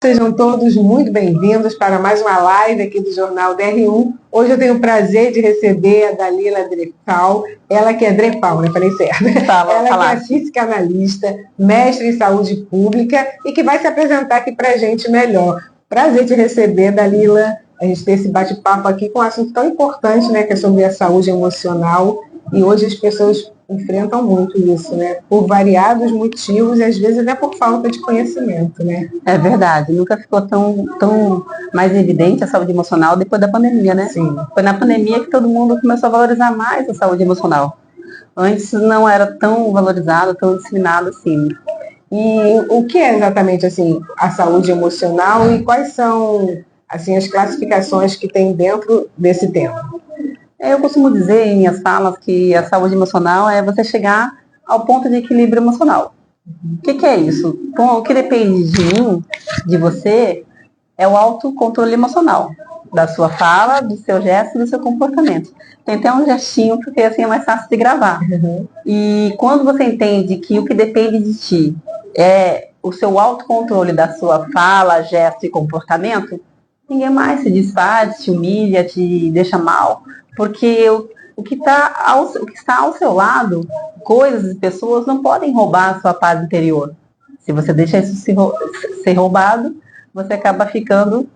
Sejam todos muito bem-vindos para mais uma live aqui do Jornal DR1. Hoje eu tenho o prazer de receber a Dalila Drepal, ela que é Drepal, né? Falei certo. Ela que é psicanalista, mestre em saúde pública e que vai se apresentar aqui para a gente melhor. Prazer te receber, Dalila, a gente ter esse bate-papo aqui com um assunto tão importante, né? Que é sobre a saúde emocional. E hoje as pessoas enfrentam muito isso, né? Por variados motivos e às vezes até por falta de conhecimento, né? É verdade, nunca ficou tão mais evidente a saúde emocional depois da pandemia, né? Sim. Foi na pandemia que todo mundo começou a valorizar mais a saúde emocional. Antes não era tão valorizado, tão disseminado assim. E o que é exatamente assim a saúde emocional e quais são assim as classificações que tem dentro desse tema? Eu costumo dizer em minhas falas que a saúde emocional é você chegar ao ponto de equilíbrio emocional. O que é isso? Bom, o que depende de mim, de você, é o autocontrole emocional. Da sua fala, do seu gesto e do seu comportamento. Tem até um gestinho, porque assim é mais fácil de gravar. E quando você entende que o que depende de ti é o seu autocontrole da sua fala, gesto e comportamento, ninguém mais se desfaz, te humilha, te deixa mal, porque o que está ao seu lado, coisas e pessoas não podem roubar a sua paz interior. Se você deixa isso ser roubado, você acaba ficando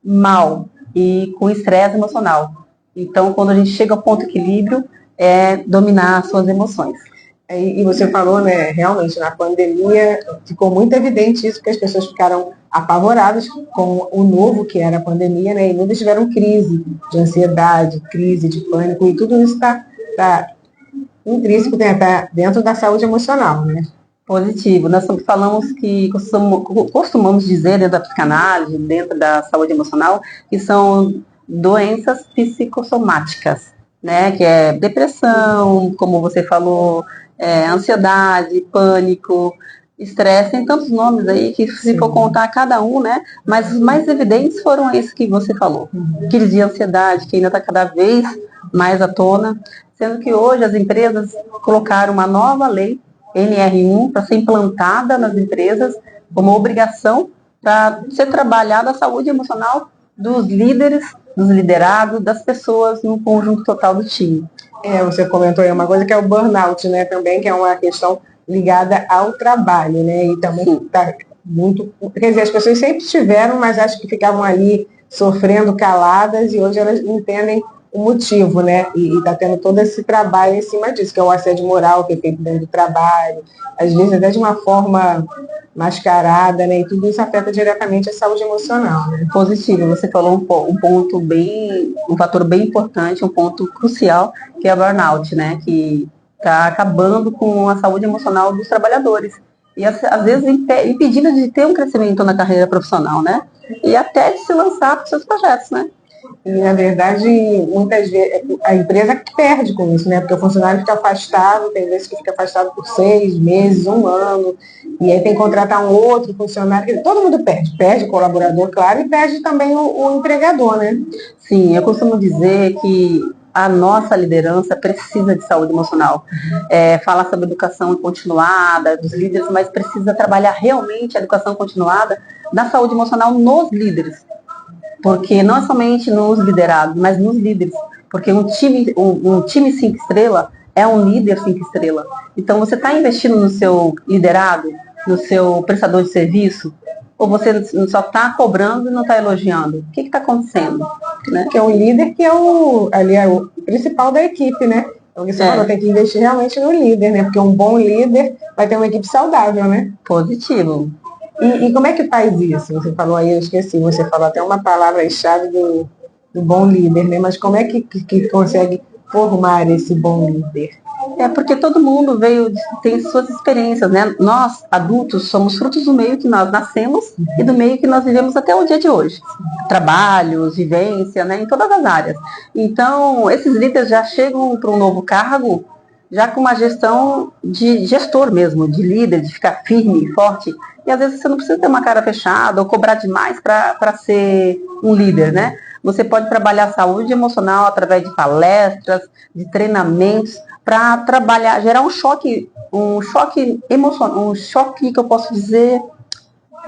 mal e com estresse emocional. Então, quando a gente chega ao ponto de equilíbrio, é dominar as suas emoções. E você falou, né, realmente na pandemia ficou muito evidente isso, porque as pessoas ficaram apavoradas com o novo que era a pandemia, né, e muitas tiveram crise de ansiedade, crise de pânico, e tudo isso está intrínseco dentro da saúde emocional, né? Positivo. Nós falamos que costumamos dizer dentro da psicanálise, dentro da saúde emocional, que são doenças psicossomáticas, né? Que é depressão, como você falou, ansiedade, pânico, estresse, tem tantos nomes aí que se for contar cada um, né? Mas os mais evidentes foram esses que você falou. Crise de ansiedade, que ainda está cada vez mais à tona, sendo que hoje as empresas colocaram uma nova lei NR1 para ser implantada nas empresas como obrigação para ser trabalhada a saúde emocional dos líderes, dos liderados, das pessoas no conjunto total do time. Você comentou aí uma coisa que é o burnout, né, também, que é uma questão ligada ao trabalho, né, e também está muito, quer dizer, as pessoas sempre tiveram, mas acho que ficavam ali sofrendo caladas e hoje elas entendem o motivo, né, e está tendo todo esse trabalho em cima disso, que é o assédio moral que é feito dentro do trabalho, às vezes até de uma forma mascarada, né, e tudo isso afeta diretamente a saúde emocional, né. Positivo, você falou um fator bem importante, um ponto crucial, que é o burnout, né, que está acabando com a saúde emocional dos trabalhadores. E às vezes impedindo de ter um crescimento na carreira profissional, né? E até de se lançar para os seus projetos, né? E, na verdade, muitas vezes a empresa que perde com isso, né? Porque o funcionário fica afastado, tem vezes que fica afastado por 6 meses, 1 ano, e aí tem que contratar um outro funcionário, todo mundo perde. Perde o colaborador, claro, e perde também o empregador, né? Sim, eu costumo dizer que a nossa liderança precisa de saúde emocional. Falar sobre educação continuada, dos líderes, mas precisa trabalhar realmente a educação continuada da saúde emocional nos líderes. Porque não é somente nos liderados, mas nos líderes. Porque um time 5 estrelas é um líder 5 estrelas. Então, você está investindo no seu liderado, no seu prestador de serviço, ou você só está cobrando e não está elogiando? O que está acontecendo? Né? Que é um líder que é o principal da equipe, né? Então, você falou, tem que investir realmente no líder, né? Porque um bom líder vai ter uma equipe saudável, né? Positivo. E como é que faz isso? Você falou aí, eu esqueci, você falou até uma palavra-chave do bom líder, né? Mas como é que consegue formar esse bom líder? Porque todo mundo tem suas experiências, né? Nós, adultos, somos frutos do meio que nós nascemos e do meio que nós vivemos até o dia de hoje. Trabalhos, vivência, né? Em todas as áreas. Então, esses líderes já chegam para um novo cargo já com uma gestão de gestor mesmo, de líder, de ficar firme, forte. E às vezes você não precisa ter uma cara fechada ou cobrar demais para ser um líder, né? Você pode trabalhar a saúde emocional através de palestras, de treinamentos, para trabalhar, gerar um choque emocional, um choque que eu posso dizer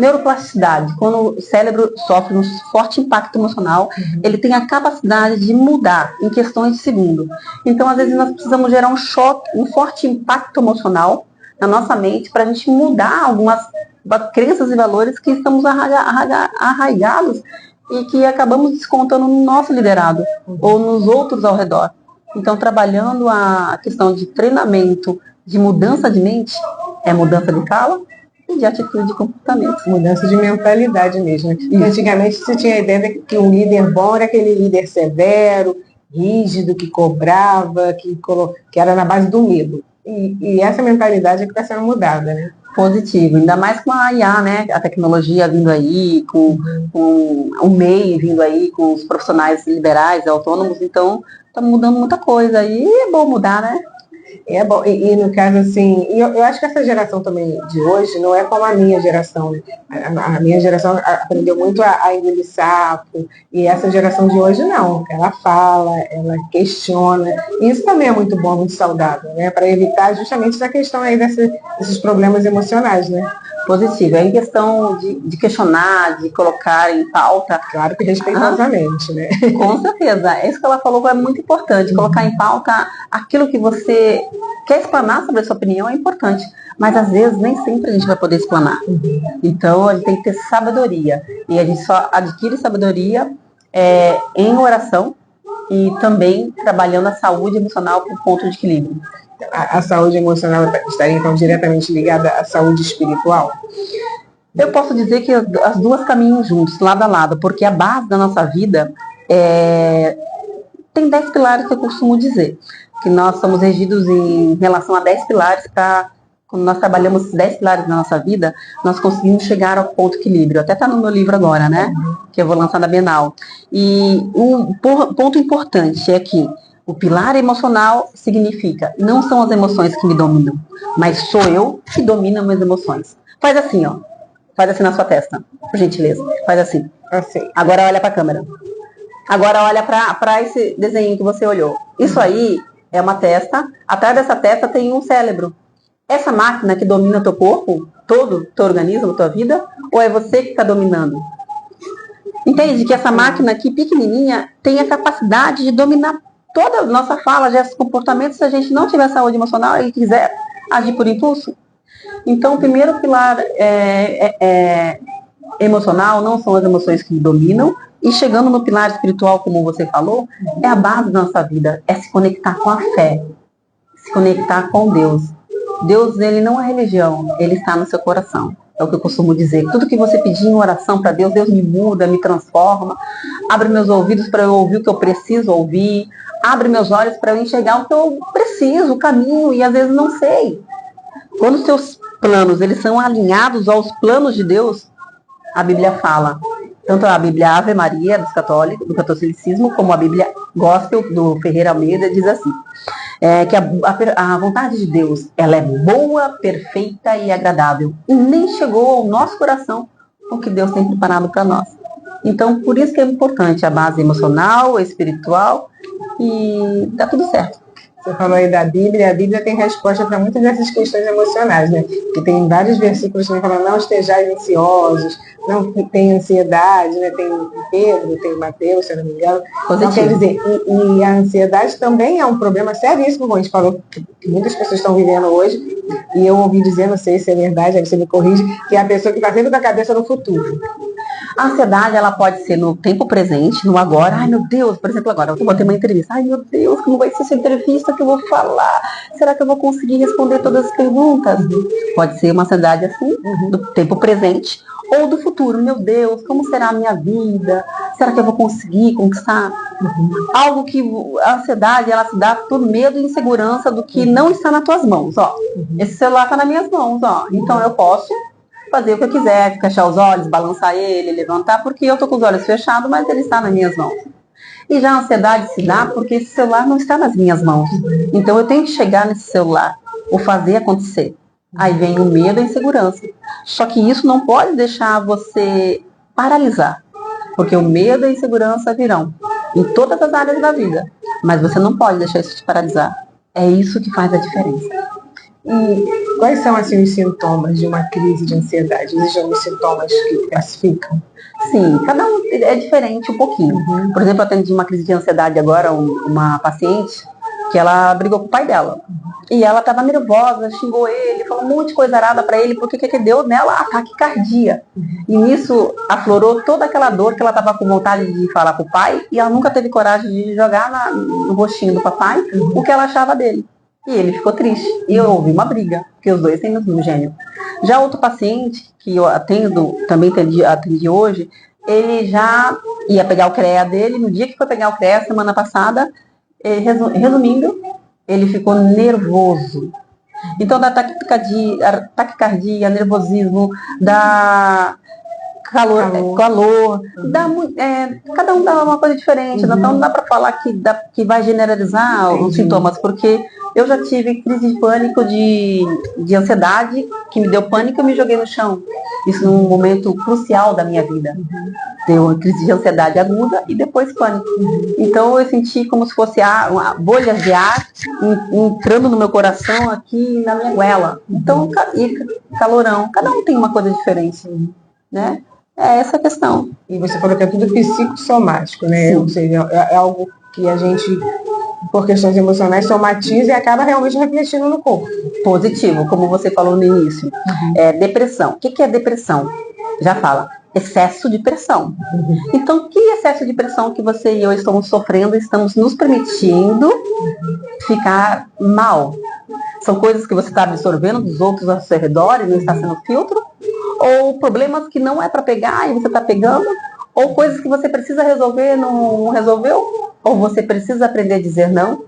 Neuroplasticidade, quando o cérebro sofre um forte impacto emocional, ele tem a capacidade de mudar em questões de segundo. Então, às vezes, nós precisamos gerar um choque, um forte impacto emocional na nossa mente para a gente mudar algumas crenças e valores que estamos arraigados e que acabamos descontando no nosso liderado ou nos outros ao redor. Então, trabalhando a questão de treinamento, de mudança de mente, é mudança de fala, de atitude de comportamento. Mudança de mentalidade mesmo. Porque antigamente você tinha a ideia de que um líder bom era aquele líder severo, rígido, que cobrava, que era na base do medo. E essa mentalidade é que está sendo mudada, né? Positivo, ainda mais com a IA, né? A tecnologia vindo aí, com o MEI vindo aí, com os profissionais liberais, autônomos, então está mudando muita coisa. E é bom mudar, né? É bom, e no caso assim, eu acho que essa geração também de hoje não é como a minha geração, né? A minha geração aprendeu muito a engolir sapo, e essa geração de hoje não, ela fala, ela questiona, e isso também é muito bom, muito saudável, né? Para evitar justamente essa questão aí desses problemas emocionais, né? Positivo, é em questão de questionar, de colocar em pauta. Claro que respeitosamente, né? Com certeza, é isso que ela falou, é muito importante, colocar em pauta aquilo que você quer explanar sobre a sua opinião é importante, mas às vezes nem sempre a gente vai poder explanar. Então a gente tem que ter sabedoria, e a gente só adquire sabedoria em oração e também trabalhando a saúde emocional por ponto de equilíbrio. A saúde emocional estaria então diretamente ligada à saúde espiritual? Eu posso dizer que as duas caminham juntos, lado a lado, porque a base da nossa vida tem 10 pilares que eu costumo dizer, que nós somos regidos em relação a 10 pilares para, quando nós trabalhamos esses 10 pilares na nossa vida, nós conseguimos chegar ao ponto equilíbrio. Até está no meu livro agora, né? Que eu vou lançar na Bienal. E um ponto importante é que o pilar emocional significa, não são as emoções que me dominam, mas sou eu que domino as minhas emoções. Faz assim, ó. Faz assim na sua testa, por gentileza. Faz assim. Assim. Agora olha para a câmera. Agora olha para esse desenho que você olhou. Isso aí é uma testa. Atrás dessa testa tem um cérebro. Essa máquina que domina teu corpo todo, teu organismo, tua vida, ou é você que está dominando? Entende que essa máquina aqui, pequenininha, tem a capacidade de dominar toda a nossa fala, gestos, comportamentos. Se a gente não tiver saúde emocional e quiser agir por impulso. Então, o primeiro pilar emocional não são as emoções que dominam. E chegando no pilar espiritual, como você falou, é a base da nossa vida. É se conectar com a fé. Se conectar com Deus. Deus, ele não é religião. Ele está no seu coração. É o que eu costumo dizer. Tudo que você pedir em oração para Deus, Deus me muda, me transforma. Abre meus ouvidos para eu ouvir o que eu preciso ouvir. Abre meus olhos para eu enxergar o que eu preciso, o caminho, e às vezes não sei. Quando os seus planos, eles são alinhados aos planos de Deus, a Bíblia fala, tanto a Bíblia Ave Maria dos católicos, do catolicismo, como a Bíblia Gospel do Ferreira Almeida, diz assim, que a vontade de Deus, ela é boa, perfeita e agradável, e nem chegou ao nosso coração o que Deus tem preparado para nós. Então, por isso que é importante a base emocional, espiritual, e dá tudo certo. Você falou aí da Bíblia, a Bíblia tem resposta para muitas dessas questões emocionais, né? Que tem vários versículos que falam, não estejais ansiosos, não tem ansiedade, né? Tem Pedro, tem Mateus, se eu não me engano. Então, quer dizer, e a ansiedade também é um problema seríssimo, como a gente falou, que muitas pessoas estão vivendo hoje, e eu ouvi dizer, não sei se é verdade, aí você me corrige, que é a pessoa que está sempre com a cabeça no futuro. A ansiedade, ela pode ser no tempo presente, no agora. Ai, meu Deus, por exemplo, agora eu vou ter uma entrevista. Ai, meu Deus, como vai ser essa entrevista que eu vou falar? Será que eu vou conseguir responder todas as perguntas? Pode ser uma ansiedade assim, do tempo presente ou do futuro. Meu Deus, como será a minha vida? Será que eu vou conseguir conquistar? Algo que a ansiedade, ela se dá por medo e insegurança do que não está nas tuas mãos. Ó, esse celular está nas minhas mãos, ó. Então eu posso fazer o que eu quiser, fechar os olhos, balançar ele, levantar, porque eu estou com os olhos fechados, mas ele está nas minhas mãos. E já a ansiedade se dá porque esse celular não está nas minhas mãos. Então eu tenho que chegar nesse celular, ou fazer acontecer. Aí vem o medo e a insegurança. Só que isso não pode deixar você paralisar, porque o medo e a insegurança virão em todas as áreas da vida, mas você não pode deixar isso te paralisar. É isso que faz a diferença. E quais são, assim, os sintomas de uma crise de ansiedade? Existem alguns sintomas que classificam? Sim, cada um é diferente um pouquinho. Por exemplo, eu atendi uma crise de ansiedade agora, uma paciente, que ela brigou com o pai dela. E ela estava nervosa, xingou ele, falou um monte de coisa arada para ele, porque que deu nela ataque cardíaco. E nisso aflorou toda aquela dor que ela estava com vontade de falar com o pai, e ela nunca teve coragem de jogar no rostinho do papai o que ela achava dele. E ele ficou triste. E houve uma briga, porque os dois têm o mesmo gênio. Já outro paciente, que eu atendo, também atendi hoje, ele já ia pegar o CREA dele, no dia que foi pegar o CREA, semana passada, resumindo, ele ficou nervoso. Então, da taquicardia, nervosismo, da calor cada um dá uma coisa diferente, então não dá para falar que vai generalizar os sintomas, porque eu já tive crise de pânico, de ansiedade, que me deu pânico e eu me joguei no chão. Isso num momento crucial da minha vida. Deu uma crise de ansiedade aguda e depois pânico. Então eu senti como se fosse bolhas de ar entrando no meu coração aqui na minha goela. Então, calorão. Cada um tem uma coisa diferente, né? É essa a questão. E você falou que é tudo psicossomático, né? Ou seja, é algo que a gente, por questões emocionais, somatiza e acaba realmente refletindo no corpo. Positivo, como você falou no início. Depressão. O que é depressão? Já fala, excesso de pressão. Então, que excesso de pressão que você e eu estamos sofrendo, estamos nos permitindo ficar mal? São coisas que você está absorvendo dos outros ao seu redor e não está sendo filtro? Ou problemas que não é para pegar e você está pegando? Ou coisas que você precisa resolver e não resolveu? Ou você precisa aprender a dizer não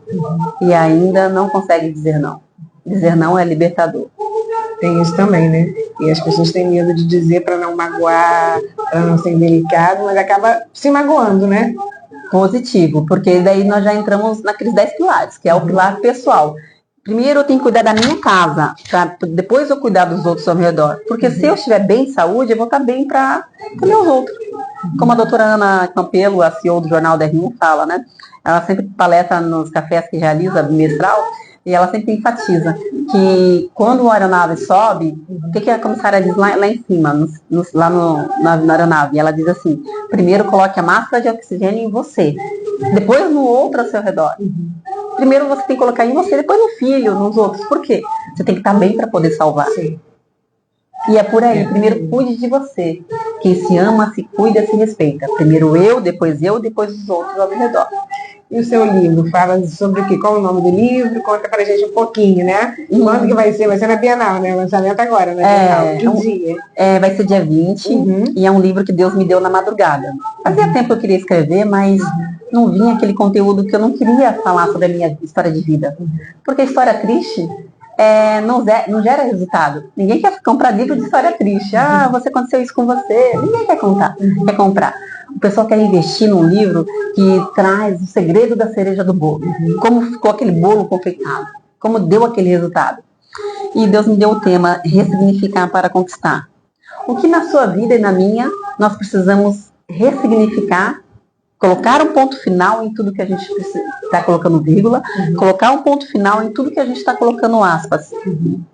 e ainda não consegue dizer não? Dizer não é libertador. Tem isso também, né? E as pessoas têm medo de dizer para não magoar, para não ser delicado, mas acaba se magoando, né? Positivo, porque daí nós já entramos naqueles 10 pilares, que é o pilar pessoal. Primeiro eu tenho que cuidar da minha casa, pra depois eu cuidar dos outros ao meu redor. Porque se eu estiver bem de saúde, eu vou estar bem para os outros. Como a doutora Ana Campelo, a CEO do Jornal da R1, fala, né? Ela sempre palestra nos cafés que realiza, bimestral, e ela sempre enfatiza que quando a aeronave sobe, o que a comissária diz lá em cima, na aeronave? Ela diz assim, primeiro coloque a máscara de oxigênio em você, depois no outro ao seu redor. Primeiro você tem que colocar em você, depois no filho, nos outros. Por quê? Você tem que estar bem para poder salvar. Sim. E é por aí. Primeiro cuide de você. Quem se ama, se cuida, se respeita. Primeiro eu, depois os outros ao meu redor. E o seu livro fala sobre o quê? Qual o nome do livro? Conta pra gente um pouquinho, né? Quando que vai ser? Vai ser na Bienal, né? O lançamento agora, né? Que dia? Vai ser dia 20 e é um livro que Deus me deu na madrugada. Fazia tempo que eu queria escrever, mas não vinha aquele conteúdo que eu não queria falar sobre a minha história de vida. Porque a história triste não gera resultado. Ninguém quer comprar livro de história triste. Você aconteceu isso com você. Ninguém quer comprar. O pessoal quer investir num livro que traz o segredo da cereja do bolo. Como ficou aquele bolo confeitado. Como deu aquele resultado. E Deus me deu o tema ressignificar para conquistar. O que na sua vida e na minha nós precisamos ressignificar, colocar um ponto final em tudo que a gente está colocando vírgula, colocar um ponto final em tudo que a gente está colocando aspas,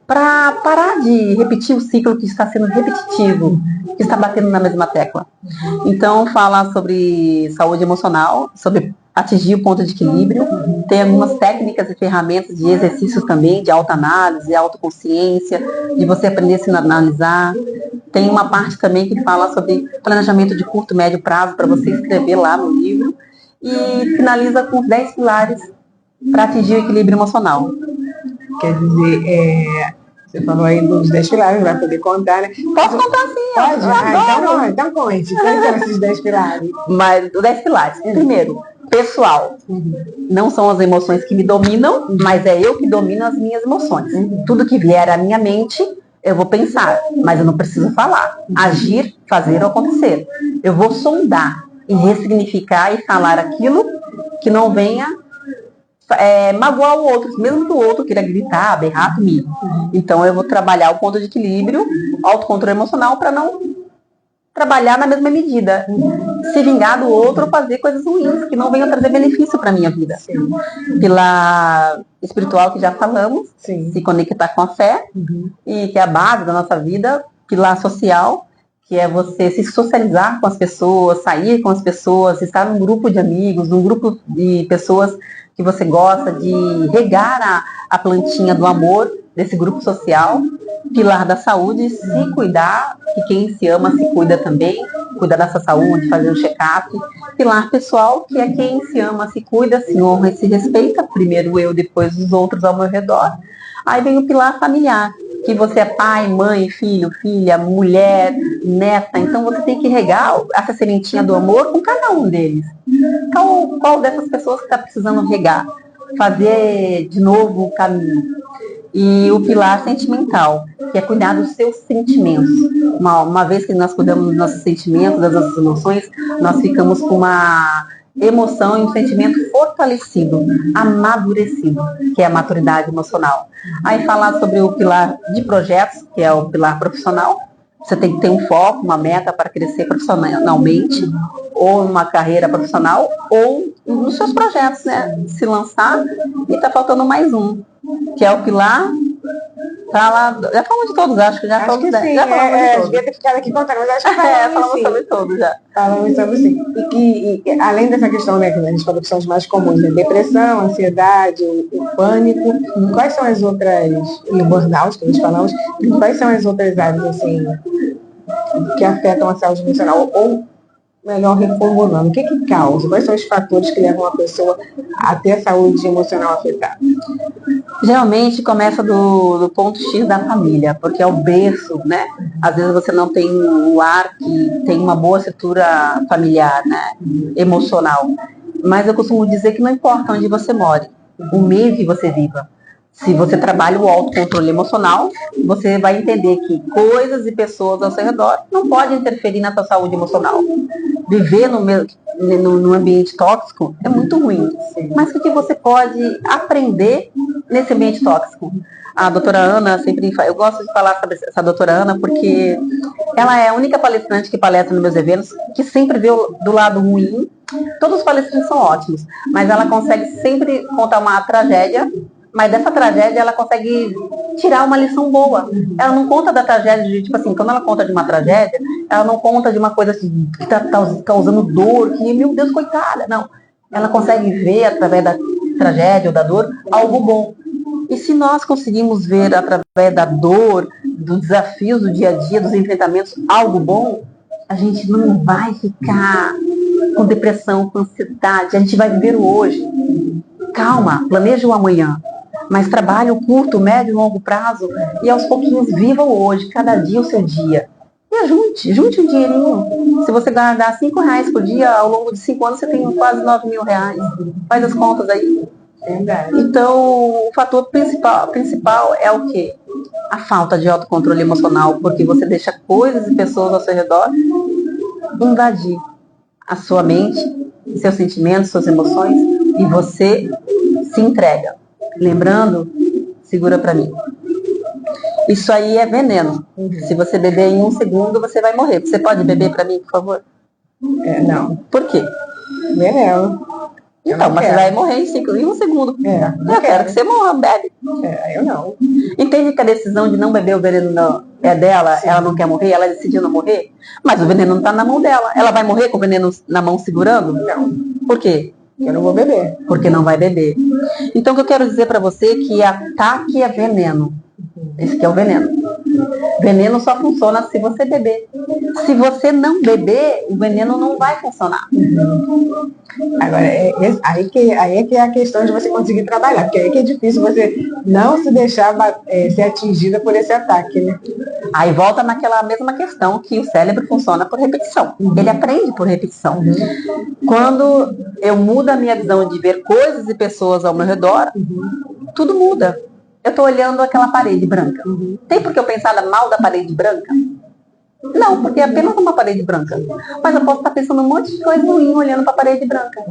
para parar de repetir o ciclo que está sendo repetitivo, que está batendo na mesma tecla. Então, fala sobre saúde emocional, sobre atingir o ponto de equilíbrio, tem algumas técnicas e ferramentas de exercícios também, de autoanálise, autoconsciência, de você aprender a se analisar. Tem uma parte também que fala sobre planejamento de curto e médio prazo, para você escrever lá no livro. E finaliza com os 10 pilares para atingir o equilíbrio emocional. Quer dizer, você falou aí dos 10 pilares, vai poder contar, né? Posso contar sim. Pode? Então conte. Quais são esses 10 pilares? Mas os 10 pilares. Primeiro, pessoal. Não são as emoções que me dominam, mas é eu que domino as minhas emoções. Tudo que vier à minha mente, eu vou pensar, mas eu não preciso falar. Agir, fazer ou acontecer. Eu vou sondar e ressignificar e falar aquilo que não venha magoar o outro, mesmo que o outro queira gritar, berrar comigo. Então eu vou trabalhar o ponto de equilíbrio, autocontrole emocional, para não trabalhar na mesma medida. Se vingar do outro ou fazer coisas ruins que não venham trazer benefício para a minha vida. Sim. Pilar espiritual, que já falamos, Sim. se conectar com a fé, e que é a base da nossa vida. Pilar social, que é você se socializar com as pessoas, sair com as pessoas, estar num grupo de amigos, num grupo de pessoas que você gosta, de regar a plantinha do amor desse grupo social. Pilar da saúde, se cuidar, que quem se ama se cuida também, cuidar dessa saúde, fazer um check-up. Pilar pessoal, que é quem se ama, se cuida, se honra e se respeita, primeiro eu, depois os outros ao meu redor. Aí vem o pilar familiar, que você é pai, mãe, filho, filha, mulher, neta, então você tem que regar essa sementinha do amor com cada um deles. Qual dessas pessoas que está precisando regar? Fazer de novo o caminho. E o pilar sentimental, que é cuidar dos seus sentimentos. Uma vez que nós cuidamos dos nossos sentimentos, das nossas emoções, nós ficamos com uma emoção e um sentimento fortalecido, amadurecido, que é a maturidade emocional. Aí falar sobre o pilar de projetos, que é o pilar profissional. Você tem que ter um foco, uma meta para crescer profissionalmente, ou uma carreira profissional, ou nos seus projetos, né? Se lançar, e está faltando mais um, que é o pilar. Tá lá, já falamos de todos, acho que já falamos de todos. Devia ter ficado aqui contando, mas acho que falamos sobre todos já. Falamos sobre sim. E além dessa questão, né, que a gente falou que são os mais comuns, né? Depressão, ansiedade, o pânico, quais são as outras, e o burnout que nós falamos, quais são as outras áreas, assim, que afetam a saúde emocional? Ou, melhor, reformulando, o que causa? Quais são os fatores que levam a pessoa a ter a saúde emocional afetada? Geralmente começa do ponto X da família, porque é o berço, né? Às vezes você não tem um lar que tem uma boa estrutura familiar, né? Emocional. Mas eu costumo dizer que não importa onde você more, o meio que você viva. Se você trabalha o autocontrole emocional, você vai entender que coisas e pessoas ao seu redor não podem interferir na sua saúde emocional. Viver no ambiente tóxico é muito ruim. Mas o que você pode aprender nesse ambiente tóxico? A doutora Ana sempre eu gosto de falar sobre essa doutora Ana porque ela é a única palestrante que palestra nos meus eventos que sempre vê do lado ruim. Todos os palestrantes são ótimos, mas ela consegue sempre contar uma tragédia. Mas dessa tragédia ela consegue tirar uma lição boa. Ela não conta da tragédia de, tipo assim, quando ela conta de uma tragédia, ela não conta de uma coisa assim, que está causando dor, que, meu Deus, coitada. Não. Ela consegue ver, através da tragédia ou da dor, algo bom. E se nós conseguimos ver, através da dor, dos desafios do dia a dia, dos enfrentamentos, algo bom, a gente não vai ficar com depressão, com ansiedade. A gente vai viver o hoje. Calma, planeje o amanhã. Mas trabalhe o curto, médio e longo prazo e aos pouquinhos viva o hoje, cada dia o seu dia. E junte um dinheirinho. Se você guardar R$5 por dia, ao longo de 5 anos você tem quase R$9.000. Faz as contas aí. Verdade. Então, o fator principal é o quê? A falta de autocontrole emocional, porque você deixa coisas e pessoas ao seu redor invadir a sua mente, seus sentimentos, suas emoções, e você se entrega. Lembrando, segura pra mim. Isso aí é veneno. Se você beber em 1 segundo, você vai morrer. Você pode beber pra mim, por favor? Não. Por quê? Veneno. Então, mas você vai morrer em 1 segundo. Eu quero que você morra, bebe. Eu não. Entende que a decisão de não beber o veneno é dela? Sim. Ela não quer morrer, ela decidiu não morrer? Mas o veneno não tá na mão dela. Ela vai morrer com o veneno na mão segurando? Não. Por quê? Eu não vou beber. Porque não vai beber. Então, o que eu quero dizer para você é que ataque é veneno. Esse que é o veneno. Veneno só funciona se você beber. Se você não beber, o veneno não vai funcionar. Agora, aí é que é a questão de você conseguir trabalhar, porque aí que é difícil você não se deixar ser atingida por esse ataque, né? Aí volta naquela mesma questão que o cérebro funciona por repetição. Ele aprende por repetição. Quando eu mudo a minha visão de ver coisas e pessoas ao meu redor, tudo muda. Eu estou olhando aquela parede branca. Tem por que eu pensar mal da parede branca? Não, porque é apenas uma parede branca. Mas eu posso estar pensando um monte de coisa ruim olhando para a parede branca.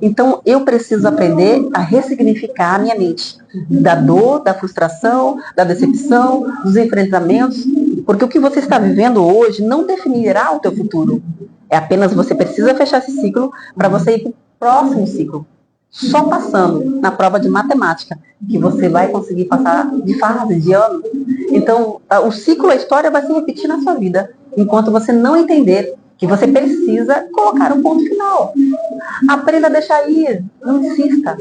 Então, eu preciso aprender a ressignificar a minha mente. Da dor, da frustração, da decepção, dos enfrentamentos, Porque o que você está vivendo hoje não definirá o teu futuro. É apenas você precisa fechar esse ciclo para você ir para o próximo ciclo. Só passando na prova de matemática que você vai conseguir passar de fase, de ano. Então, o ciclo, a história vai se repetir na sua vida, enquanto você não entender que você precisa colocar um ponto final. Aprenda a deixar ir, não insista.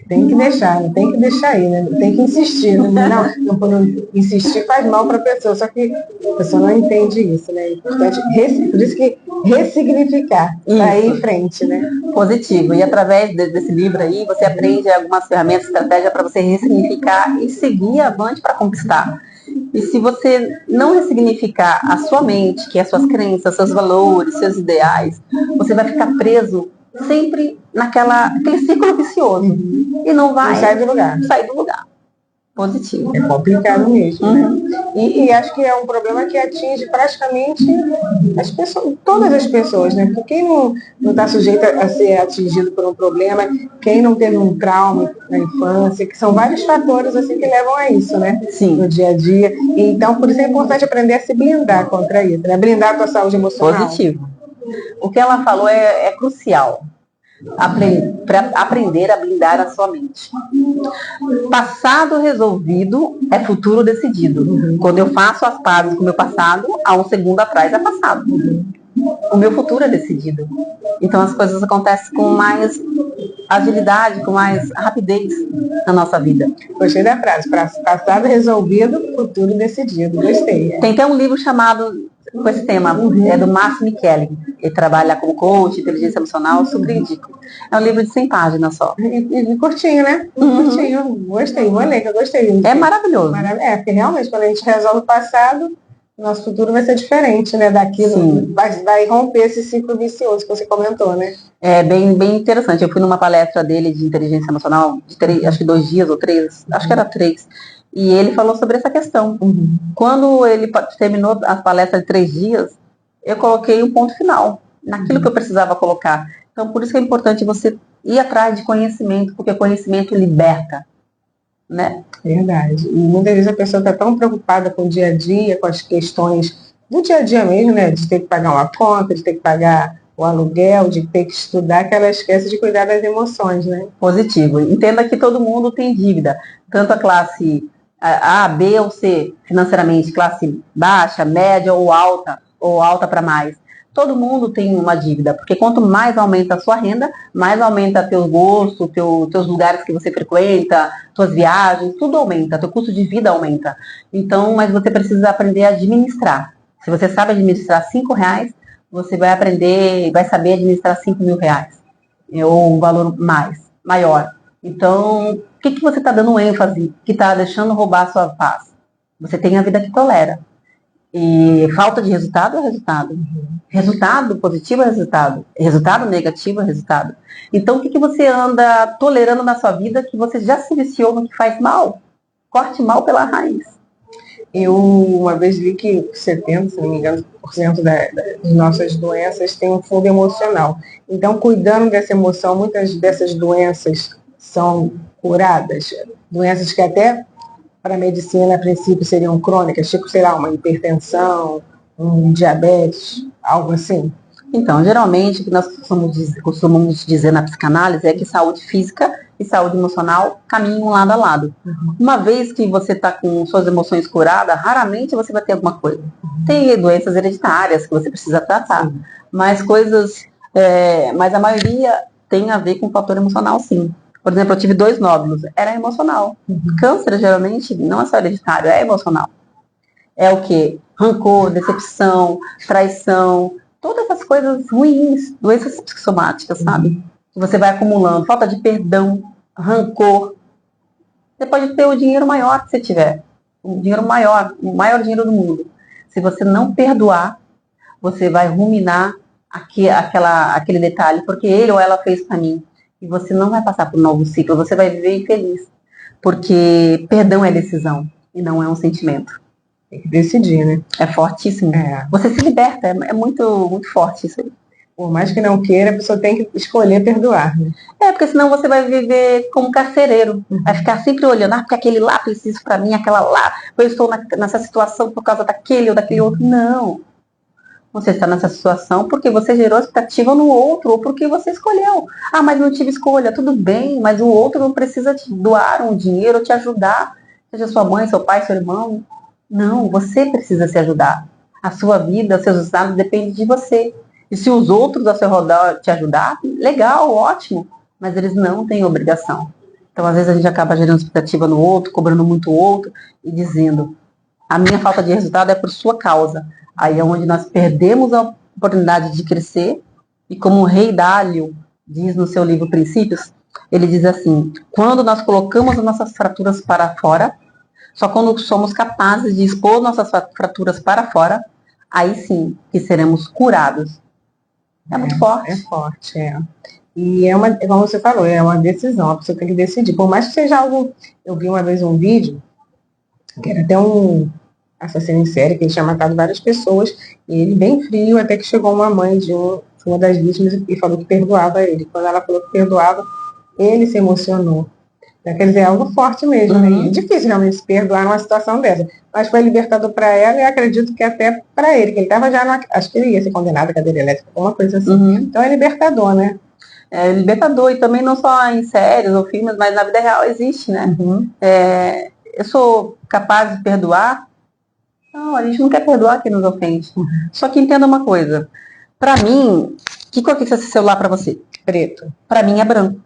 Tem que deixar, não tem que deixar aí, né? Tem que insistir, né? Não insistir faz mal para a pessoa, só que a pessoa não entende isso, né? É importante, por isso que ressignificar, sair em frente, né? Positivo. E através desse livro aí, você aprende algumas ferramentas, estratégias para você ressignificar e seguir avante para conquistar. E se você não ressignificar a sua mente, que é suas crenças, seus valores, seus ideais, você vai ficar preso sempre naquele ciclo vicioso. E não vai sair do lugar. Positivo. É complicado mesmo, né? E acho que é um problema que atinge praticamente as pessoas, todas as pessoas, né? Porque quem não está sujeito a ser atingido por um problema, quem não teve um trauma na infância, que são vários fatores assim que levam a isso, né? Sim. No dia a dia. E, então, por isso é importante aprender a se blindar contra isso, né? Blindar a tua saúde emocional. Positivo. O que ela falou é crucial. Aprender a blindar a sua mente. Passado resolvido é futuro decidido. Quando eu faço as pazes com o meu passado, há um segundo atrás é passado. O meu futuro é decidido. Então as coisas acontecem com mais agilidade, com mais rapidez na nossa vida. Gostei da frase. Passado resolvido, futuro decidido. Gostei. Tem até um livro chamado com esse tema, é do Márcio Micheli. Ele trabalha como coach, inteligência emocional, super indico. É um livro de 100 páginas só. E curtinho, né? Curtinho. Gostei, vou ler, que eu gostei. É maravilhoso. Porque realmente, quando a gente resolve o passado, nosso futuro vai ser diferente, né? Daquilo. Vai romper esse ciclo vicioso que você comentou, né? É bem interessante. Eu fui numa palestra dele de inteligência emocional, acho que 2 dias ou 3, acho que era 3. E ele falou sobre essa questão. Quando ele terminou a palestra de 3 dias, eu coloquei um ponto final naquilo que eu precisava colocar. Então, por isso que é importante você ir atrás de conhecimento, porque conhecimento liberta, né? Verdade. E muitas vezes a pessoa está tão preocupada com o dia a dia, com as questões do dia a dia mesmo, né? De ter que pagar uma conta, de ter que pagar o aluguel, de ter que estudar, que ela esquece de cuidar das emoções, né? Positivo. Entenda que todo mundo tem dívida. Tanto a classe A, B ou C, financeiramente, classe baixa, média ou alta para mais. Todo mundo tem uma dívida, porque quanto mais aumenta a sua renda, mais aumenta teu gosto, teus lugares que você frequenta, tuas viagens, tudo aumenta, teu custo de vida aumenta. Então, mas você precisa aprender a administrar. Se você sabe administrar R$5, você vai aprender, vai saber administrar R$5.000, ou um valor maior. Então, o que você está dando ênfase, que está deixando roubar a sua paz? Você tem a vida que tolera. E falta de resultado é resultado. Resultado positivo é resultado. Resultado negativo é resultado. Então, o que você anda tolerando na sua vida que você já se viciou no que faz mal? Corte mal pela raiz. Eu uma vez vi que 70%, se não me engano, das nossas doenças tem um fundo emocional. Então, cuidando dessa emoção, muitas dessas doenças são curadas. Doenças que até para a medicina, a princípio, seriam crônicas, tipo, sei lá, uma hipertensão, um diabetes, algo assim. Então, geralmente, o que nós costumamos dizer na psicanálise é que saúde física e saúde emocional caminham lado a lado. Uma vez que você está com suas emoções curadas, raramente você vai ter alguma coisa. Tem doenças hereditárias que você precisa tratar, mas mas a maioria tem a ver com o fator emocional, sim. Por exemplo, eu tive 2 nódulos, era emocional. Câncer, geralmente, não é só hereditário, é emocional. É o quê? Rancor, decepção, traição, todas essas coisas ruins, doenças psicossomáticas, sabe? Que você vai acumulando, falta de perdão, rancor. Você pode ter o dinheiro maior que você tiver, o maior dinheiro do mundo. Se você não perdoar, você vai ruminar aquele detalhe, porque ele ou ela fez para mim. E você não vai passar por um novo ciclo, você vai viver infeliz. Porque perdão é decisão e não é um sentimento. Tem que decidir, né? É fortíssimo. Você se liberta, é muito, muito forte isso aí. Por mais que não queira, a pessoa tem que escolher perdoar, né? Porque senão você vai viver como carcereiro. Vai ficar sempre olhando, porque aquele lá fez isso pra mim, aquela lá, eu estou nessa situação por causa daquele ou daquele outro. Não. Você está nessa situação porque você gerou expectativa no outro ou porque você escolheu. Mas não tive escolha. Tudo bem, mas o outro não precisa te doar um dinheiro ou te ajudar. Seja sua mãe, seu pai, seu irmão. Não, você precisa se ajudar. A sua vida, os seus resultados dependem de você. E se os outros ao seu redor te ajudar, legal, ótimo. Mas eles não têm obrigação. Então, às vezes, a gente acaba gerando expectativa no outro, cobrando muito o outro e dizendo: a minha falta de resultado é por sua causa. Aí é onde nós perdemos a oportunidade de crescer. E como o Rei Dalio diz no seu livro Princípios, ele diz assim: quando nós colocamos as nossas fraturas para fora, só quando somos capazes de expor nossas fraturas para fora, aí sim que seremos curados. É muito forte. É forte, é. E como você falou, é uma decisão, a pessoa tem que decidir. Por mais que seja algo... Eu vi uma vez um vídeo, que era até um assassino em série, que ele tinha matado várias pessoas, e ele bem frio, até que chegou uma mãe de uma das vítimas e falou que perdoava ele. Quando ela falou que perdoava, ele se emocionou. Então, quer dizer, é algo forte mesmo, né? É difícil realmente se perdoar numa situação dessa. Mas foi libertador para ela e acredito que até para ele, que ele estava já, acho que ele ia ser condenado à cadeira elétrica, alguma coisa assim. Então é libertador, né? É libertador, e também não só em séries ou filmes, mas na vida real existe, né? Eu sou capaz de perdoar? Não, a gente não quer perdoar quem nos ofende. Só que entenda uma coisa. Para mim, que cor que é esse celular para você? Preto. Para mim é branco.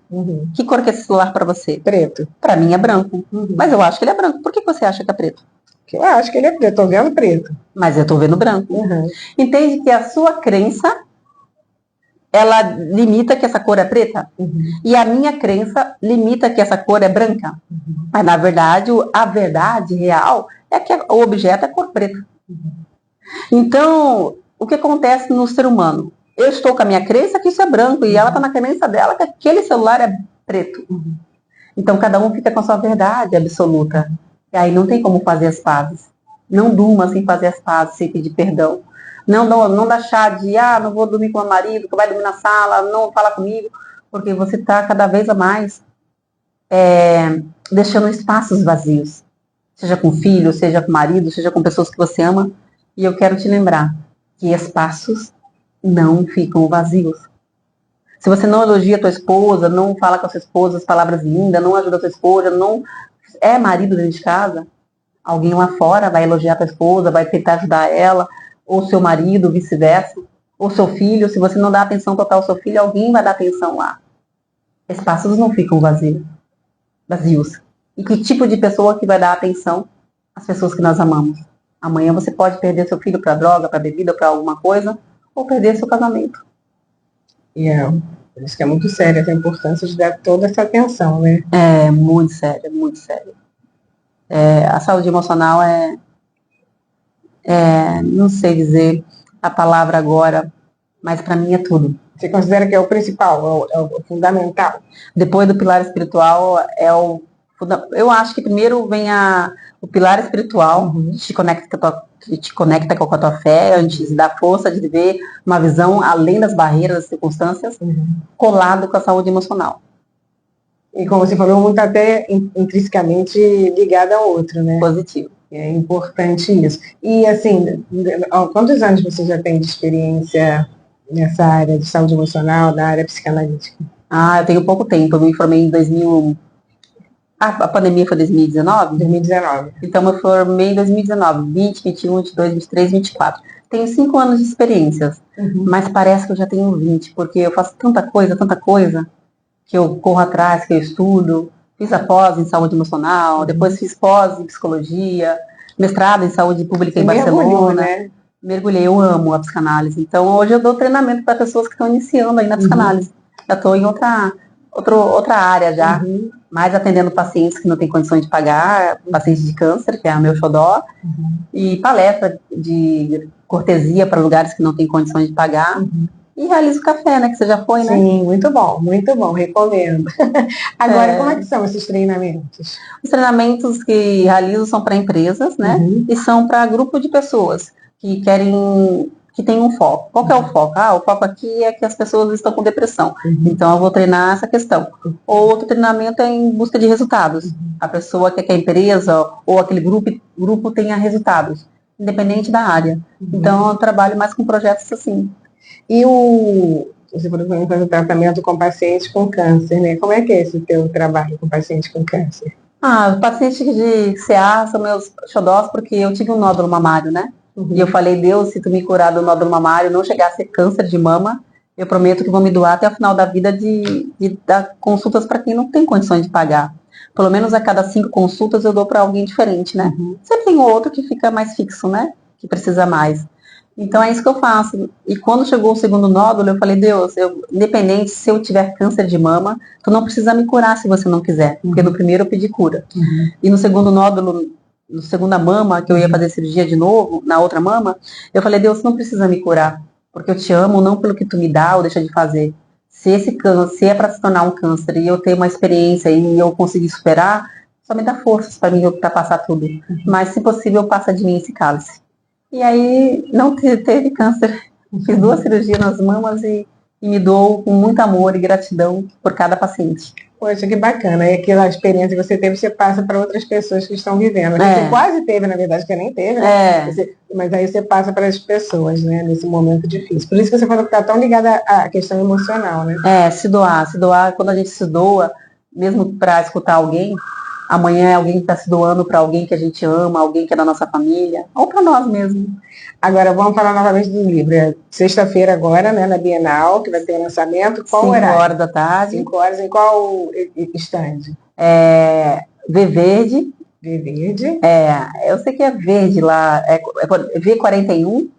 Que cor que é esse celular para você? Preto. Para mim é branco. Mas eu acho que ele é branco. Por que você acha que é preto? Eu acho que ele é preto. Estou vendo preto. Mas eu estou vendo branco. Entende que a sua crença, ela limita que essa cor é preta? E a minha crença limita que essa cor é branca? Mas, na verdade, a verdade real é que o objeto é cor preta. Então, o que acontece no ser humano? Eu estou com a minha crença que isso é branco, e ela está na crença dela que aquele celular é preto. Então, cada um fica com a sua verdade absoluta. E aí não tem como fazer as pazes. Não durma sem fazer as pazes, sem pedir perdão. Não dá chá de, não vou dormir com o meu marido, que vai dormir na sala, não fala comigo, porque você está cada vez a mais deixando espaços vazios. Seja com filho, seja com marido, seja com pessoas que você ama. E eu quero te lembrar que espaços não ficam vazios. Se você não elogia a tua esposa, não fala com a sua esposa as palavras lindas, não ajuda a tua esposa, não é marido dentro de casa, alguém lá fora vai elogiar a tua esposa, vai tentar ajudar ela, ou seu marido, vice-versa, ou seu filho. Se você não dá atenção total ao seu filho, alguém vai dar atenção lá. Espaços não ficam vazios. E que tipo de pessoa que vai dar atenção às pessoas que nós amamos? Amanhã você pode perder seu filho para droga, para bebida, para alguma coisa, ou perder seu casamento. Por isso que é muito séria essa importância de dar toda essa atenção, né? É muito sério, muito sério. A saúde emocional não sei dizer a palavra agora, mas para mim é tudo. Você considera que é o principal, é o fundamental? Depois do pilar espiritual, eu acho que primeiro vem o pilar espiritual, que te conecta com a tua fé, antes de dar força de ver uma visão além das barreiras, das circunstâncias, colado com a saúde emocional. E como você falou, muito até intrinsecamente ligado ao outro, né? Positivo. É importante isso. E assim, quantos anos você já tem de experiência nessa área de saúde emocional, na área psicanalítica? Eu tenho pouco tempo. Eu me formei em 2000. A pandemia foi 2019? 2019. Então eu formei em 2019, 20, 21, 22, 23, 24. Tenho 5 anos de experiências, mas parece que eu já tenho 20, porque eu faço tanta coisa, que eu corro atrás, que eu estudo. Fiz a pós em saúde emocional, depois fiz pós em psicologia, mestrado em saúde pública em Barcelona. Né? Mergulhei, eu amo a psicanálise. Então hoje eu dou treinamento para pessoas que estão iniciando aí na psicanálise. Já estou em outra área já, mais atendendo pacientes que não têm condições de pagar, pacientes de câncer, que é o meu xodó, e palestra de cortesia para lugares que não têm condições de pagar. E realizo café, né? Que você já foi, né? Sim, muito bom, recomendo. Agora, como é que são esses treinamentos? Os treinamentos que realizo são para empresas, né? E são para grupo de pessoas que querem que tem um foco. Qual que é o foco? O foco aqui é que as pessoas estão com depressão. Então eu vou treinar essa questão. Ou outro treinamento é em busca de resultados. A pessoa quer que a empresa ou aquele grupo tenha resultados, independente da área. Então eu trabalho mais com projetos assim. E você falou que faz o tratamento com pacientes com câncer, né? Como é que é esse teu trabalho com pacientes com câncer? Os pacientes de CA são meus xodós porque eu tive um nódulo mamário, né? E eu falei, Deus, se tu me curar do nódulo mamário, não chegar a ser câncer de mama, eu prometo que vou me doar até o final da vida de dar consultas para quem não tem condições de pagar. Pelo menos a cada 5 consultas eu dou para alguém diferente, né? Sempre tem outro que fica mais fixo, né? Que precisa mais. Então é isso que eu faço. E quando chegou o segundo nódulo, eu falei, Deus, independente se eu tiver câncer de mama, tu não precisa me curar se você não quiser. Porque no primeiro eu pedi cura. E no segundo nódulo, na segunda mama, que eu ia fazer cirurgia de novo, na outra mama, eu falei, Deus, não precisa me curar, porque eu te amo, não pelo que tu me dá ou deixa de fazer. Se esse câncer, se é para se tornar um câncer e eu ter uma experiência e eu conseguir superar, só me dá forças para mim para passar tudo. Mas, se possível, passa de mim esse cálice. E aí, não teve câncer. Fiz 2 cirurgias nas mamas e me dou com muito amor e gratidão por cada paciente. Poxa, que bacana. E aquela experiência que você teve, você passa para outras pessoas que estão vivendo. Você quase teve, na verdade, que nem teve, né? Mas aí você passa para as pessoas, né? Nesse momento difícil. Por isso que você falou que está tão ligada à questão emocional, né? Se doar. Se doar, quando a gente se doa, mesmo para escutar alguém, amanhã é alguém que está se doando para alguém que a gente ama, alguém que é da nossa família, ou para nós mesmos. Agora, vamos falar novamente do livro. É sexta-feira agora, né, na Bienal, que vai ter o lançamento. Qual horário? 5 horas da tarde. 5 horas. Em qual estande? V verde. V verde. Eu sei que é verde lá. É V41.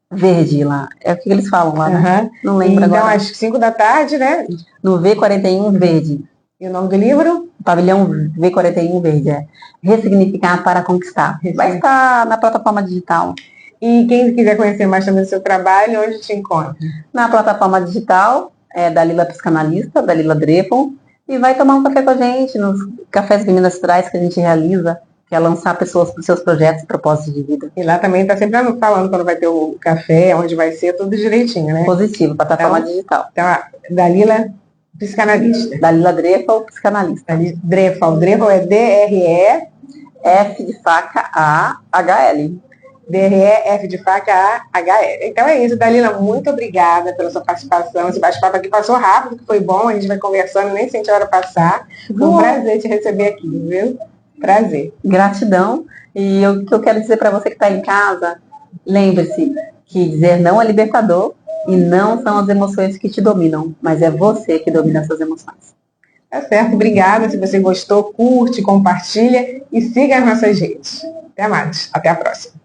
Verde lá. É o que eles falam lá, né? Não lembro agora. Então, às 5 da tarde, né? No V41 verde. E o nome do livro? Pavilhão V41 verde. Ressignificar para conquistar. Vai estar na plataforma digital. E quem quiser conhecer mais também do seu trabalho, onde te encontra? Na plataforma digital, Dalila Psicanalista, Dalila Drepel, e vai tomar um café com a gente, nos cafés bimestrais que a gente realiza, que é lançar pessoas para os seus projetos e propósitos de vida. E lá também está sempre falando quando vai ter o café, onde vai ser, tudo direitinho, né? Positivo, plataforma digital. Então, Dalila Psicanalista. Dalila Drepel, psicanalista. Drepel é D-R-E... F de faca A-H-L. D-R-E-F de faca A-H-L. Então é isso, Dalila, muito obrigada pela sua participação. Esse bate-papo aqui passou rápido, que foi bom, a gente vai conversando, nem senti a hora passar. Foi um prazer te receber aqui, viu? Prazer. Gratidão. E o que eu quero dizer para você que está em casa, lembre-se que dizer não é libertador e não são as emoções que te dominam, mas é você que domina essas emoções. Tá certo, obrigada. Se você gostou, curte, compartilha e siga as nossas redes. Até mais, até a próxima.